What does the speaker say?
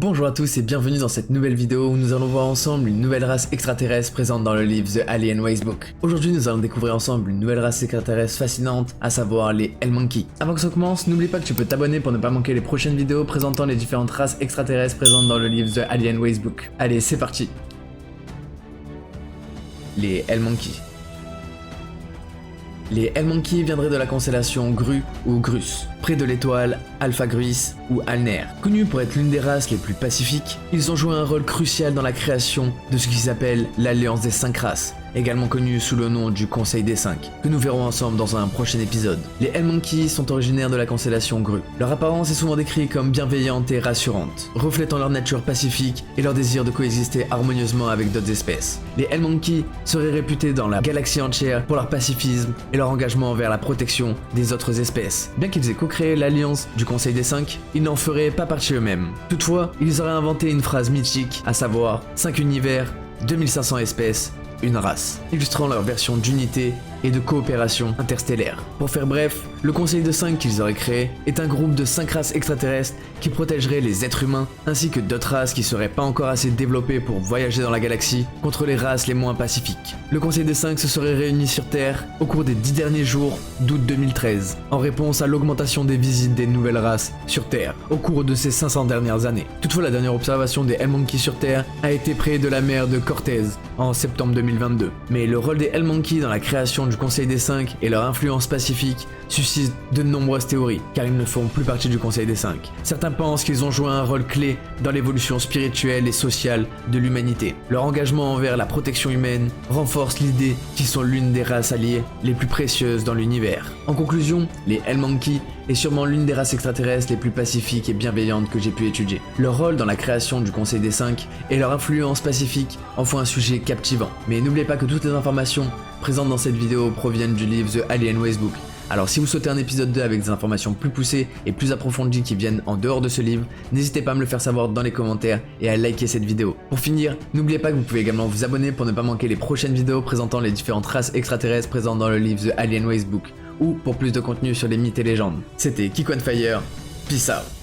Bonjour à tous et bienvenue dans cette nouvelle vidéo où nous allons voir ensemble une nouvelle race extraterrestre présente dans le livre The Alien Racebook. Aujourd'hui nous allons découvrir ensemble une nouvelle race extraterrestre fascinante, à savoir les Hellmonkey. Avant que ça commence, n'oublie pas que tu peux t'abonner pour ne pas manquer les prochaines vidéos présentant les différentes races extraterrestres présentes dans le livre The Alien Racebook. Allez, c'est parti. Les Hellmonkey. Les Hellmonkey viendraient de la constellation Gru ou Grus, près de l'étoile Alpha Gruis ou Alner. Connus pour être l'une des races les plus pacifiques, ils ont joué un rôle crucial dans la création de ce qui s'appelle l'Alliance des 5 races, également connue sous le nom du Conseil des 5, que nous verrons ensemble dans un prochain épisode. Les Hellmonkey sont originaires de la constellation Gru. Leur apparence est souvent décrite comme bienveillante et rassurante, reflétant leur nature pacifique et leur désir de coexister harmonieusement avec d'autres espèces. Les Hellmonkey seraient réputés dans la galaxie entière pour leur pacifisme et leur engagement envers la protection des autres espèces. Bien qu'ils aient co-créé l'Alliance du Conseil des 5, ils n'en feraient pas partie eux-mêmes. Toutefois, ils auraient inventé une phrase mythique, à savoir 5 univers, 2500 espèces, une race, illustrant leur version d'unité et de coopération interstellaire. Pour faire bref, le Conseil de 5 qu'ils auraient créé est un groupe de 5 races extraterrestres qui protégeraient les êtres humains ainsi que d'autres races qui seraient pas encore assez développées pour voyager dans la galaxie contre les races les moins pacifiques. Le Conseil des 5 se serait réuni sur Terre au cours des 10 derniers jours d'août 2013 en réponse à l'augmentation des visites des nouvelles races sur Terre au cours de ces 500 dernières années. Toutefois, la dernière observation des Hellmonkey sur Terre a été près de la mer de Cortez en septembre 2022. Mais le rôle des Hellmonkey dans la création du Conseil des 5 et leur influence pacifique suscitent de nombreuses théories, car ils ne font plus partie du Conseil des 5. Certains pensent qu'ils ont joué un rôle clé dans l'évolution spirituelle et sociale de l'humanité. Leur engagement envers la protection humaine renforce l'idée qu'ils sont l'une des races alliées les plus précieuses dans l'univers. En conclusion, les Hellmonkey est sûrement l'une des races extraterrestres les plus pacifiques et bienveillantes que j'ai pu étudier. Leur rôle dans la création du Conseil des 5 et leur influence pacifique en font un sujet captivant. Mais n'oubliez pas que toutes les informations présentes dans cette vidéo proviennent du livre The Alien Racebook. Alors si vous souhaitez un épisode 2 avec des informations plus poussées et plus approfondies qui viennent en dehors de ce livre, n'hésitez pas à me le faire savoir dans les commentaires et à liker cette vidéo. Pour finir, n'oubliez pas que vous pouvez également vous abonner pour ne pas manquer les prochaines vidéos présentant les différentes races extraterrestres présentes dans le livre The Alien Racebook, ou pour plus de contenu sur les mythes et légendes. C'était Kiko on Fire, peace out.